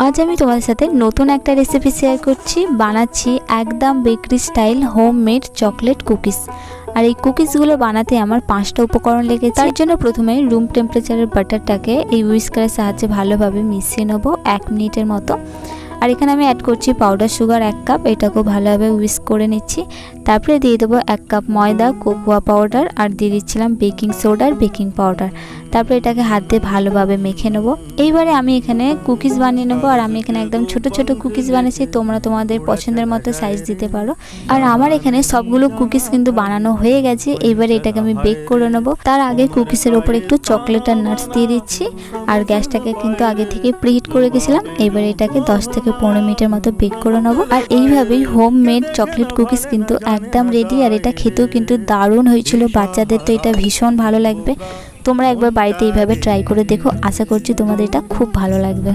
আজ আমি তোমাদের সাথে নতুন একটা রেসিপি শেয়ার করছি। বানাচ্ছি একদম bakery style homemade chocolate cookies. আর এই কুকিজগুলো বানাতে আমার 5টা উপকরণ লেগেছে। তার জন্য প্রথমে রুম টেম্পারেচারের বাটারটাকে এই হুইস্কারের সাহায্যে ভালোভাবে মিশিয়ে নেবো 1 মিনিটের মতো। আর এখানে আমি অ্যাড করছি পাউডার সুগার 1 কাপ, এটাকেও ভালোভাবে হুইস্ক করে নিচ্ছি। তারপরে দিয়ে দেবো 1 কাপ ময়দা, কোকোয়া পাউডার আর দিয়ে দিচ্ছিলাম বেকিং সোডা আর বেকিং পাউডার। তারপরে এটাকে হাত দিয়ে ভালোভাবে মেখে নেব। এইবারে আমি এখানে কুকিজ বানিয়ে নেবো। আর আমি এখানে একদম ছোট ছোট কুকিজ বানিয়েছি, তোমরা তোমাদের পছন্দের মতো সাইজ দিতে পারো। আর আমার এখানে সবগুলো কুকিজ কিন্তু বানানো হয়ে গেছে। এইবারে এটাকে আমি বেক করে নেব। তার আগে কুকিজের ওপর একটু চকলেট আর নাটস দিয়ে দিচ্ছি। আর গ্যাসটাকে কিন্তু আগে থেকে প্রিহিট করে গেছিলাম। এইবারে এটাকে 10 থেকে 15 মিনিটের মতো বেক করে নেব। আর এইভাবেই হোমমেড চকলেট কুকিজ কিন্তু একদম রেডি। আর এটা খেতেও কিন্তু দারুণ হয়েছিল, বাচ্চাদের তো এটা ভীষণ ভালো লাগবে। তোমরা একবার বাড়িতে এইভাবে ট্রাই করে দেখো, আশা করছি তোমাদের এটা খুব ভালো লাগবে।